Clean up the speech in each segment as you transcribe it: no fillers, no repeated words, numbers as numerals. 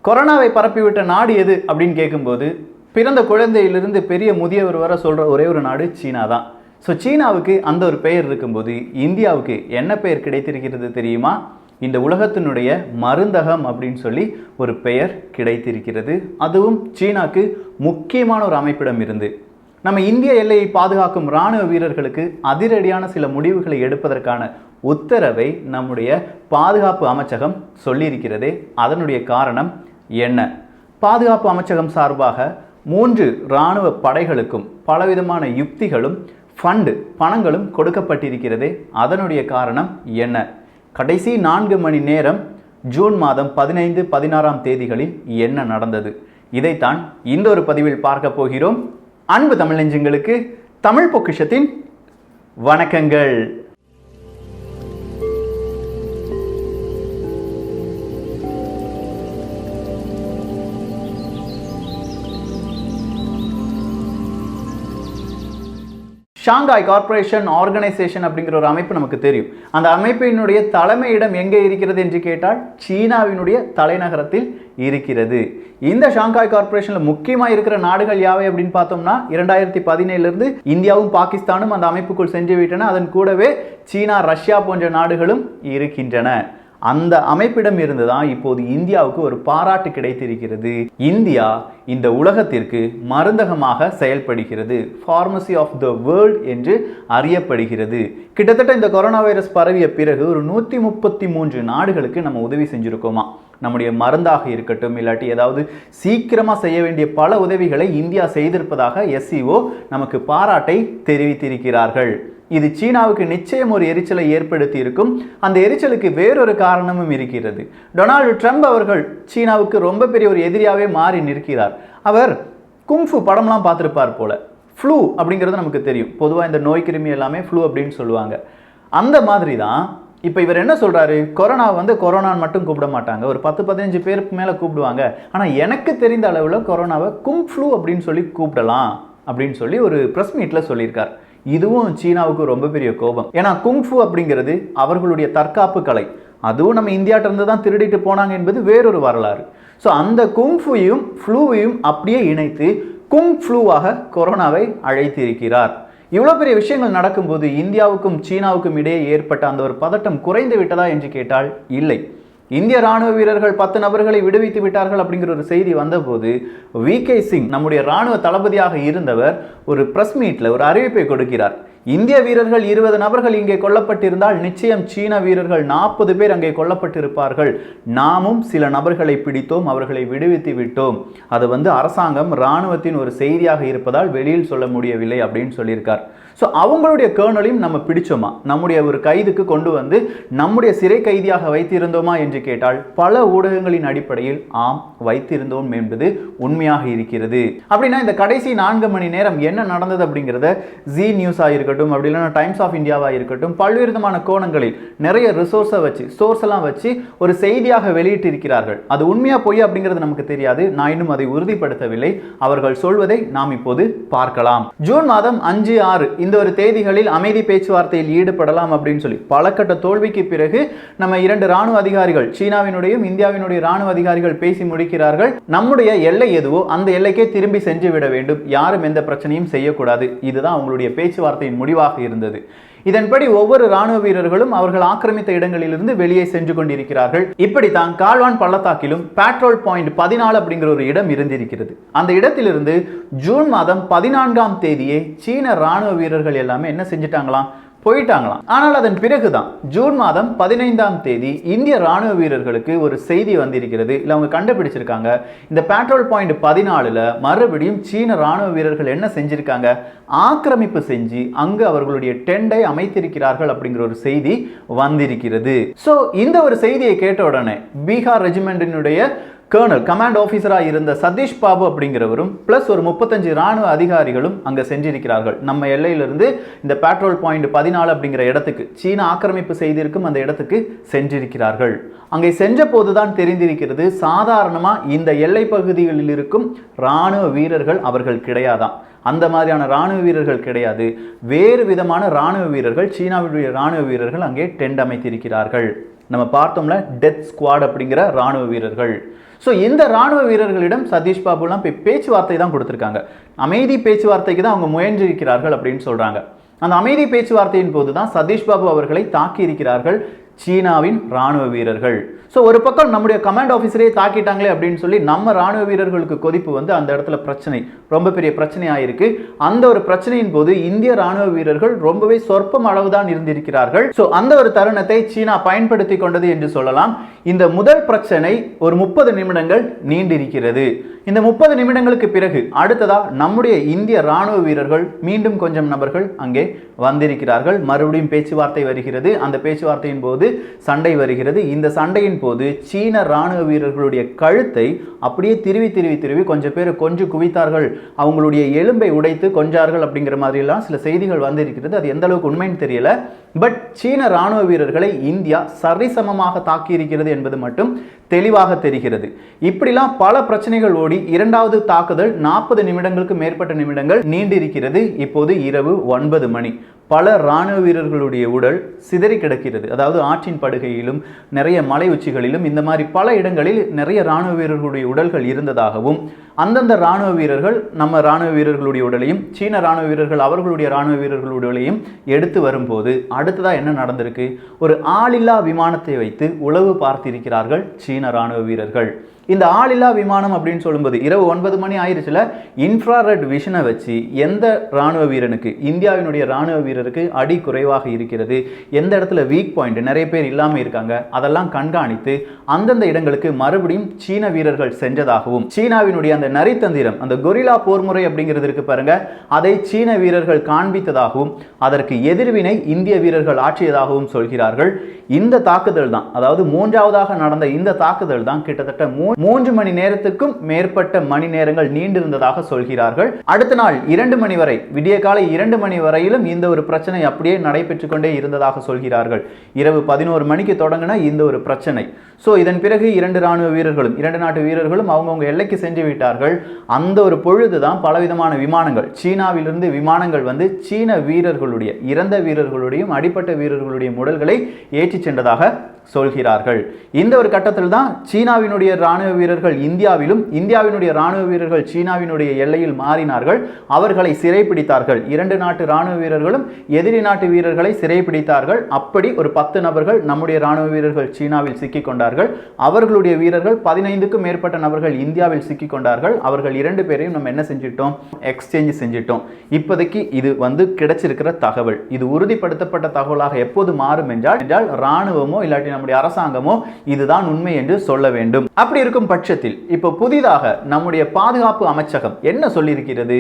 கொரோனாவை பரப்பிவிட்ட நாடு எது அப்படின்னு கேட்கும்போது பிறந்த குழந்தையிலிருந்து பெரிய முதியவர் வர சொல்கிற ஒரே ஒரு நாடு சீனா தான். ஸோ சீனாவுக்கு அந்த ஒரு பெயர் இருக்கும்போது இந்தியாவுக்கு என்ன பெயர் கிடைத்திருக்கிறது தெரியுமா? இந்த உலகத்தினுடைய மருந்தகம் அப்படின்னு சொல்லி ஒரு பெயர் கிடைத்திருக்கிறது. அதுவும் சீனாக்கு முக்கியமான ஒரு அமைப்பிடம் இருந்து நம்ம இந்திய எல்லையை பாதுகாக்கும் இராணுவ வீரர்களுக்கு அதிரடியான சில முடிவுகளை எடுப்பதற்கான உத்தரவை நம்முடைய பாதுகாப்பு அமைச்சகம் சொல்லியிருக்கிறதே. அதனுடைய காரணம் என்ன? பாதுகாப்பு அமைச்சகம் சார்பாக 3 இராணுவ படைகளுக்கும் பலவிதமான யுக்திகளும் பணங்களும் கொடுக்கப்பட்டிருக்கிறதே. அதனுடைய காரணம் என்ன? கடைசி 4 மணி நேரம் ஜூன் மாதம் 15, 16ஆம் தேதிகளில் என்ன நடந்தது? இதைத்தான் இந்த ஒரு பதிவில் பார்க்க போகிறோம். அன்பு தமிழ் நெஞ்சங்களுக்கு தமிழ் பொக்கிஷத்தின் வணக்கங்கள். ஷாங்காய் கார்ப்பரேஷன் ஆர்கனைசேஷன் அப்படிங்கிற ஒரு அமைப்பு நமக்கு தெரியும். அந்த அமைப்பினுடைய தலைமையிடம் எங்கே இருக்கிறது என்று கேட்டால் சீனாவினுடைய தலைநகரத்தில் இருக்கிறது. இந்த ஷாங்காய் கார்ப்பரேஷனில் முக்கியமாக இருக்கிற நாடுகள் யாவை அப்படின்னு பார்த்தோம்னா 2017 இந்தியாவும் பாகிஸ்தானும் அந்த அமைப்புக்குள் சென்று விட்டன. அதன் கூடவே சீனா, ரஷ்யா போன்ற நாடுகளும் இருக்கின்றன. அந்த அமைப்பிடம் இருந்துதான் இப்போது இந்தியாவுக்கு ஒரு பாராட்டு கிடைத்திருக்கிறது. இந்தியா இந்த உலகத்திற்கு மருந்தகமாக செயல்படுகிறது, ஃபார்மசி ஆஃப் த வேர்ல்ட் என்று அறியப்படுகிறது. கிட்டத்தட்ட இந்த கொரோனா வைரஸ் பரவிய பிறகு ஒரு 133 நாடுகளுக்கு நம்ம உதவி செஞ்சிருக்கோமா. நம்முடைய மருந்தாக இருக்கட்டும், இல்லாட்டி ஏதாவது சீக்கிரமாக செய்ய வேண்டிய பல உதவிகளை இந்தியா செய்திருப்பதாக SCO நமக்கு பாராட்டை தெரிவித்திருக்கிறார்கள். இது சீனாவுக்கு நிச்சயம் ஒரு எரிச்சலை ஏற்படுத்தி இருக்கும். அந்த எரிச்சலுக்கு வேறொரு காரணமும் இருக்கிறது. டொனால்டு ட்ரம்ப் அவர்கள் சீனாவுக்கு ரொம்ப பெரிய ஒரு எதிரியாகவே மாறி நிற்கிறார். அவர் குங்ஃபு படம்லாம் பார்த்துருப்பார் போல. ஃப்ளூ அப்படிங்கிறது நமக்கு தெரியும். பொதுவாக இந்த நோய் கிருமி எல்லாமே ஃப்ளூ அப்படின்னு சொல்லுவாங்க. அந்த மாதிரி தான் இப்போ இவர் என்ன சொல்கிறாரு? கொரோனா கொரோனான்னு மட்டும் கூப்பிட மாட்டாங்க, ஒரு 10-15 பேருக்கு மேலே கூப்பிடுவாங்க. ஆனால் எனக்கு தெரிந்த அளவில் கொரோனாவை குங் ஃப்ளூ அப்படின்னு சொல்லி கூப்பிடலாம் அப்படின்னு சொல்லி ஒரு ப்ரெஸ் மீட்டில் சொல்லியிருக்கார். இதுவும் சீனாவுக்கு ரொம்ப பெரிய கோபம். ஏன்னா குங்ஃபு அப்படிங்கிறது அவர்களுடைய தற்காப்பு கலை. அதுவும் நம்ம இந்தியாட்ட இருந்து தான் திருடிட்டு போனாங்க என்பது வேறொரு வரலாறு. ஸோ அந்த குங்ஃபுவையும் ஃப்ளூவையும் அப்படியே இணைத்து குங் ஃப்ளூவாக கொரோனாவை அழைத்திருக்கிறார். இவ்வளோ பெரிய விஷயங்கள் நடக்கும்போது இந்தியாவுக்கும் சீனாவுக்கும் இடையே ஏற்பட்ட அந்த ஒரு பதட்டம் குறைந்து விட்டதா என்று கேட்டால் இல்லை. இந்திய ராணுவ வீரர்கள் 10 நபர்களை விடுவித்து விட்டார்கள் அப்படிங்கிற ஒரு செய்தி வந்தபோது விகே சிங் நம்முடைய ராணுவ தளபதியாக இருந்தவர் ஒரு பிரஸ் மீட்ல ஒரு அறிவிப்பை கொடுக்கிறார். இந்திய வீரர்கள் 20 நபர்கள் இங்கே கொல்லப்பட்டிருந்தால் நிச்சயம் சீன வீரர்கள் 40 பேர் அங்கே கொல்லப்பட்டிருப்பார்கள். நாமும் சில நபர்களை பிடித்தோம், அவர்களை விடுவித்து விட்டோம். அது அரசாங்கம் இராணுவத்தின் ஒரு செய்தியாக இருப்பதால் வெளியில் சொல்ல முடியவில்லை அப்படின்னு சொல்லியிருக்கார். ஸோ அவங்களுடைய கேர்னலையும் நம்ம பிடிச்சோமா, நம்முடைய ஒரு கைதுக்கு கொண்டு வந்து நம்முடைய சிறை கைதியாக வைத்திருந்தோமா என்று கேட்டால் பல ஊடகங்களின் அடிப்படையில் ஆம் வைத்திருந்தோம் என்பது உண்மையாக இருக்கிறது. அப்படின்னா இந்த கடைசி 4 மணி நேரம் என்ன நடந்தது அப்படிங்கிறத ஜி நியூஸாக இருக்கட்டும், அப்படி இல்லைன்னா டைம்ஸ் ஆஃப் இந்தியாவாக இருக்கட்டும், பல்வேறு விதமான கோணங்களில் நிறைய ரிசோர்ஸை வச்சு சோர்ஸ் எல்லாம் வச்சு ஒரு செய்தியாக வெளியிட்டு இருக்கிறார்கள். அது உண்மையா பொய் அப்படிங்கிறது நமக்கு தெரியாது. நான் இன்னும் அதை உறுதிப்படுத்தவில்லை. அவர்கள் சொல்வதை நாம் இப்போது பார்க்கலாம். ஜூன் மாதம் 5, 6 இந்த ஒரு தேதிகளில் அமைதி பேச்சுவார்த்தையில் ஈடுபடலாம் அப்படின்னு சொல்லி பலகட்ட தோல்விக்கு பிறகு நம்ம 2 ராணுவ அதிகாரிகள், சீனாவினுடைய இந்தியாவினுடைய ராணுவ அதிகாரிகள் பேசி முடிக்கிறார்கள். நம்முடைய எல்லை எதுவோ அந்த எல்லைக்கே திரும்பி சென்று விட வேண்டும், யாரும் எந்த பிரச்சனையும் செய்யக்கூடாது. இதுதான் அவங்களுடைய பேச்சுவார்த்தையின் முடிவாக இருந்தது. இதன்படி ஒவ்வொரு ராணுவ வீரர்களும் அவர்கள் ஆக்கிரமித்த இடங்களிலிருந்து வெளியே சென்று கொண்டிருக்கிறார்கள். இப்படித்தான் கால்வான் பள்ளத்தாக்கிலும் பேட்ரோல் பாயிண்ட் 14 அப்படிங்கிற ஒரு இடம் இருந்திருக்கிறது. அந்த இடத்திலிருந்து ஜூன் மாதம் 14ஆம் தேதியே சீன ராணுவ வீரர்கள் எல்லாமே என்ன செஞ்சிட்டாங்களாம், போயிட்டாங்களாம். ஆனால் அதன் பிறகுதான் ஜூன் மாதம் 15ஆம் தேதி இந்திய ராணுவ வீரர்களுக்கு ஒரு செய்தி வந்திருக்கிறது. இல்லை அவங்க கண்டுபிடிச்சிருக்காங்க, இந்த பேட்ரோல் பாயிண்ட் 14ல் மறுபடியும் சீன ராணுவ வீரர்கள் என்ன செஞ்சிருக்காங்க, ஆக்கிரமிப்பு செஞ்சு அங்கு அவர்களுடைய டெண்டை அமைத்திருக்கிறார்கள் அப்படிங்கிற ஒரு செய்தி வந்திருக்கிறது. ஸோ இந்த ஒரு செய்தியை கேட்ட உடனே பீகார் ரெஜிமெண்டினுடைய கர்னல் கமாண்ட் ஆஃபீஸராக இருந்த சதீஷ் பாபு அப்படிங்கிறவரும் பிளஸ் ஒரு 35 ராணுவ அதிகாரிகளும் அங்கே சென்றிருக்கிறார்கள். நம்ம எல்லையிலிருந்து இந்த பேட்ரோல் பாயிண்ட் 14 அப்படிங்கிற இடத்துக்கு, சீனா ஆக்கிரமிப்பு செய்திருக்கும் அந்த இடத்துக்கு சென்றிருக்கிறார்கள். அங்கே சென்ற போதுதான் தெரிந்திருக்கிறது, சாதாரணமாக இந்த எல்லை பகுதிகளில் இருக்கும் ராணுவ வீரர்கள் அவர்கள் கிடையாதான். அந்த மாதிரியான ராணுவ வீரர்கள் கிடையாது, வேறு விதமான ராணுவ வீரர்கள், சீனாவுடைய ராணுவ வீரர்கள் அங்கே டெண்ட் அமைத்திருக்கிறார்கள். நம்ம பார்த்தோம்ல டெத் ஸ்குவாட் அப்படிங்கிற ராணுவ வீரர்கள். ஸோ இந்த ராணுவ வீரர்களிடம் சதீஷ் பாபுலாம் போய் பேச்சுவார்த்தை தான் கொடுத்துருக்காங்க. அமைதி பேச்சுவார்த்தைக்கு தான் அவங்க முயன்றிருக்கிறார்கள் அப்படின்னு சொல்றாங்க. அந்த அமைதி பேச்சுவார்த்தையின் போது தான் சதீஷ் பாபு அவர்களை தாக்கி இருக்கிறார்கள் சீனாவின் ராணுவ வீரர்கள். ஸோ ஒரு பக்கம் நம்முடைய கமாண்ட் ஆஃபீஸரே தாக்கிட்டாங்களே அப்படின்னு சொல்லி நம்ம ராணுவ வீரர்களுக்கு கொதிப்பு வந்து அந்த இடத்துல பிரச்சனை, ரொம்ப பெரிய பிரச்சனை ஆயிருக்கு. அந்த ஒரு பிரச்சனையின் போது இந்திய ராணுவ வீரர்கள் ரொம்பவே சொற்பம் அளவுதான் இருந்திருக்கிறார்கள். ஸோ அந்த ஒரு தருணத்தை சீனா பயன்படுத்தி கொண்டது என்று சொல்லலாம். இந்த முதல் பிரச்சனை ஒரு 30 நிமிடங்கள் நீண்டிருக்கிறது. இந்த 30 நிமிடங்களுக்கு பிறகு அடுத்ததா நம்முடைய இந்திய ராணுவ வீரர்கள் மீண்டும் கொஞ்சம் நபர்கள் அங்கே வந்திருக்கிறார்கள். மறுபடியும் பேச்சுவார்த்தை வருகிறது. அந்த பேச்சுவார்த்தையின் போது சண்டை வருகிறது. இந்த சண்டையின் போது சீன ராணுவ வீரர்களுடைய கழுத்தை அப்படியே திருவி கொஞ்சம் பேர் கொஞ்சம் குவித்தார்கள், அவங்களுடைய எலும்பை உடைத்து கொஞ்சார்கள் அப்படிங்கிற மாதிரி எல்லாம் சில செய்திகள் வந்திருக்கிறது. அது எந்த அளவுக்கு உண்மைன்னு தெரியல. பட் சீன ராணுவ வீரர்களை இந்தியா சரிசமமாக தாக்கி இருக்கிறது என்பது மட்டும் தெளிவாக தெரிகிறது. இப்படிலாம் பல பிரச்சனைகள் ஓடி இரண்டாவது தாக்குதல் 40 நிமிடங்களுக்கு மேற்பட்ட நிமிடங்கள் நீண்டிருக்கிறது. இப்போது இரவு 9 மணி. பல ராணுவ வீரர்களுடைய உடல் சிதறி கிடக்கிறது. அதாவது ஆற்றின் படுகையிலும் நிறைய மலை உச்சிகளிலும் இந்த மாதிரி பல இடங்களில் நிறைய ராணுவ வீரர்களுடைய உடல்கள் இருந்ததாகவும், அந்தந்த ராணுவ வீரர்கள் நம்ம ராணுவ வீரர்களுடைய உடலையும் சீன ராணுவ வீரர்கள் அவர்களுடைய ராணுவ வீரர்களுடைய உடலையும் எடுத்து வரும்போது அடுத்ததா என்ன நடந்திருக்கு? ஒரு ஆளில்லா விமானத்தை வைத்து உளவு பார்த்திருக்கிறார்கள் சீன ராணுவ வீரர்கள். இந்த ஆளில்லா விமானம் அப்படின்னு சொல்லும்போது இரவு 9 மணி ஆயிடுச்சுல, இன்ஃப்ராரெட் விஷனை வச்சு எந்த ராணுவ வீரனுக்கு, இந்தியாவினுடைய ராணுவ வீரருக்கு அடி குறைவாக இருக்கிறது, எந்த இடத்துல வீக் பாயிண்ட் நிறைய பேர் இல்லாமல் இருக்காங்க, அதெல்லாம் கண்காணித்து அந்தந்த இடங்களுக்கு மறுபடியும் சீன வீரர்கள் சென்றதாகவும், சீனாவினுடைய அந்த நரித்தந்திரம், அந்த கொரில்லா போர்முறை அப்படிங்கிறது இருக்கு பாருங்க, அதை சீன வீரர்கள் காண்பித்ததாகவும் அதற்கு எதிர்வினை இந்திய வீரர்கள் ஆற்றியதாகவும் சொல்கிறார்கள். இந்த தாக்குதல் தான், அதாவது மூன்றாவதாக நடந்த இந்த தாக்குதல் தான் கிட்டத்தட்ட 3 மணி நேரத்துக்கும் மேற்பட்ட மணி நேரங்கள் நீண்டிருந்ததாக சொல்கிறார்கள். அடுத்த நாள் 2 மணி வரை, விடிய காலை 2 மணி வரையிலும் இந்த ஒரு பிரச்சனை அப்படியே நடைபெற்றுக் கொண்டே இருந்ததாக சொல்கிறார்கள். இரவு 11 மணிக்கு தொடங்கின இந்த ஒரு பிரச்சனை. ஸோ இதன் பிறகு 2 ராணுவ வீரர்களும் 2 நாட்டு வீரர்களும் அவங்கவுங்க எல்லைக்கு சென்று விட்டார்கள். அந்த ஒரு பொழுதுதான் பலவிதமான விமானங்கள், சீனாவிலிருந்து விமானங்கள் வந்து சீன வீரர்களுடைய, இறந்த வீரர்களுடையும் அடிப்பட்ட வீரர்களுடைய உடல்களை ஏற்றி சென்றதாக சொல்கிறார்கள். இந்த ஒரு கட்டத்தில் தான் சீனாவினுடைய ராணுவ வீரர்கள் இந்தியாவிலும், இந்தியாவினுடைய ராணுவ வீரர்கள் சீனாவினுடைய எல்லையில் மாறினார்கள். அவர்களை சிறைப்பிடித்தார்கள். 2 நாட்டு ராணுவ வீரர்களும் எதிரி நாட்டு வீரர்களை சிறைப்பிடித்தார்கள். அப்படி ஒரு 10 நபர்கள் நம்முடைய ராணுவ வீரர்கள் சீனாவில் சிக்கிக் கொண்டார்கள். அவர்களுடைய வீரர்கள் 15க்கும் மேற்பட்ட நபர்கள் இந்தியாவில் சிக்கிக் கொண்டார்கள். அவர்கள் 2 பேரையும் நம்ம என்ன செஞ்சிட்டோம்? எக்ஸ்சேஞ்ச் செஞ்சிட்டோம். இப்போதைக்கு இது வந்து கிடைச்சிருக்கிற தகவல். இது உறுதிப்படுத்தப்பட்ட தகவலாக எப்போது மாறும் என்றால் ராணுவமோ இல்லாட்டி நம்முடைய அரசாங்கமோ இதுதான் உண்மை என்று சொல்ல வேண்டும். அப்படி இருக்கும் பட்சத்தில் இப்போ புதிதாக நம்முடைய பாதுகாப்பு அமைச்சகம் என்ன சொல்லியிருக்கிறது?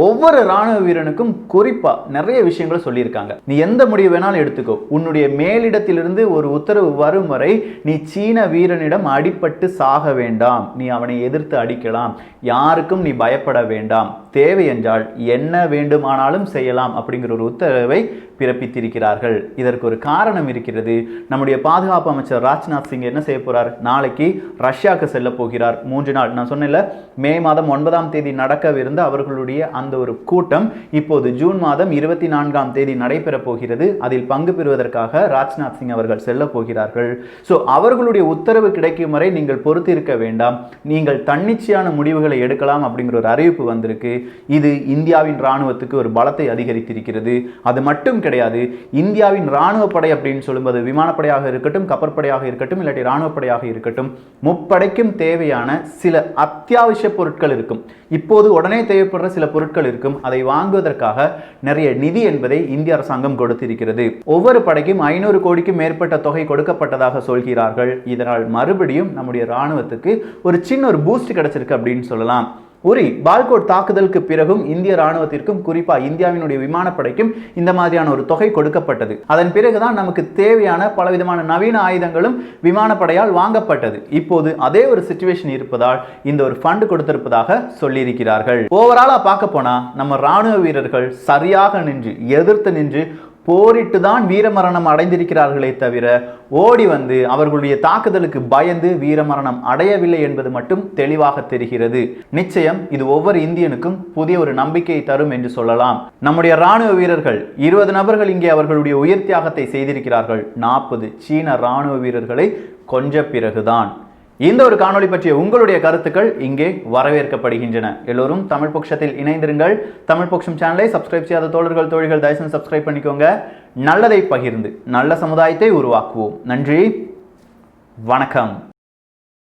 ஒவ்வொரு ராணுவ வீரனுக்கும் குறிப்பா நிறைய விஷயங்களை சொல்லியிருக்காங்க. நீ எந்த முடிவு வேணாலும் எடுத்துக்கோ, உன்னுடைய மேலிடத்திலிருந்து ஒரு உத்தரவு வரும் வரை நீ சீன வீரனிடம் அடிபட்டு சாக வேண்டாம், நீ அவனை எதிர்த்து அடிக்கலாம், யாருக்கும் நீ பயப்பட வேண்டாம், தேவை என்றால் என்ன வேண்டுமானாலும் செய்யலாம் அப்படிங்கிற ஒரு உத்தரவை பிறப்பித்திருக்கிறார்கள். இதற்கு ஒரு காரணம் இருக்கிறது. நம்முடைய பாதுகாப்பு அமைச்சர் ராஜ்நாத் சிங் என்ன செய்ய போறார்? நாளைக்கு ரஷ்யாவுக்கு செல்ல போகிறார். 3 நாள், நான் சொன்னேன்ல, மே மாதம் 9ஆம் தேதி நடக்கவிருந்த அவர்களுடைய அந்த ஒரு கூட்டம் இப்போது ஜூன் மாதம் 24ஆம் தேதி நடைபெற போகிறது. அதில் பங்கு பெறுவதற்காக ராஜ்நாத் சிங் அவர்கள் செல்ல போகிறார்கள். ஸோ அவர்களுடைய உத்தரவு கிடைக்கும் வரை நீங்கள் பொறுத்து இருக்க வேண்டாம், நீங்கள் தன்னிச்சையான முடிவுகளை எடுக்கலாம் அப்படிங்கிற ஒரு அறிவிப்பு வந்திருக்கு. இது இந்தியாவின் ராணுவத்துக்கு ஒரு பலத்தை அதிகரித்திருக்கிறது. அது மட்டும் கிடையாது, இந்தியாவின் ராணுவ படை அப்படின்னு சொல்லும்போது விமானப்படையாக இருக்கட்டும், கப்பற்படையாக இருக்கட்டும், இல்லாட்டி ராணுவ படையாக இருக்கட்டும், முப்படைக்கும் தேவையான சில அத்தியாவசிய பொருட்கள் இருக்கும். இப்போது உடனே தேவைப்படுற சில பொருட்கள் இருக்கும். அதை வாங்குவதற்காக நிறைய நிதி என்பதை இந்திய அரசாங்கம் கொடுத்திருக்கிறது. ஒவ்வொரு படைக்கும் 500 கோடிக்கும் மேற்பட்ட தொகை கொடுக்கப்பட்டதாக சொல்கிறார்கள். இதனால் மறுபடியும் நம்முடைய ராணுவத்துக்கு ஒரு சின்ன ஒரு பூஸ்ட் கிடைச்சிருக்கு அப்படின்னு சொல்லலாம். உரி பால்கோட் தாக்குதலுக்கு பிறகும் இந்திய ராணுவத்திற்கும், குறிப்பா இந்தியாவினுடைய விமானப்படைக்கும் இந்த மாதிரியான ஒரு தொகை கொடுக்கப்பட்டது. அதன் பிறகுதான் நமக்கு தேவையான பலவிதமான நவீன ஆயுதங்களும் விமானப்படையால் வாங்கப்பட்டது. இப்போது அதே ஒரு சிச்சுவேஷன் இருப்பதால் இந்த ஒரு ஃபண்ட் கொடுத்திருப்பதாக சொல்லியிருக்கிறார்கள். ஓவராலா பார்க்க போனா நம்ம ராணுவ வீரர்கள் சரியாக நின்று எதிர்த்து நின்று போரிட்டு தான் வீரமரணம் அடைந்திருக்கிறார்களே தவிர ஓடி வந்து அவர்களுடைய தாக்குதலுக்கு பயந்து வீரமரணம் அடையவில்லை என்பது மட்டும் தெளிவாக தெரிகிறது. நிச்சயம் இது ஒவ்வொரு இந்தியனுக்கும் புதிய ஒரு நம்பிக்கையை தரும் என்று சொல்லலாம். நம்முடைய ராணுவ வீரர்கள் 20 நபர்கள் இங்கே அவர்களுடைய உயிர் தியாகத்தை செய்திருக்கிறார்கள். 40 சீன ராணுவ வீரர்களை கொன்ற பிறகுதான். இந்த ஒரு காணொளி பற்றிய உங்களுடைய கருத்துக்கள் இங்கே வரவேற்கப்படுகின்றன. எல்லோரும் தமிழ் பொக்கிஷத்தில் இணைந்திருங்கள். தமிழ் பொக்கிஷம் சேனலை சப்ஸ்கிரைப் செய்யாத தோழர்கள் தோழிகள் தயவுசெய்து சப்ஸ்கிரைப் பண்ணிக்கோங்க. நல்லதை பகிர்ந்து நல்ல சமுதாயத்தை உருவாக்குவோம். நன்றி, வணக்கம்.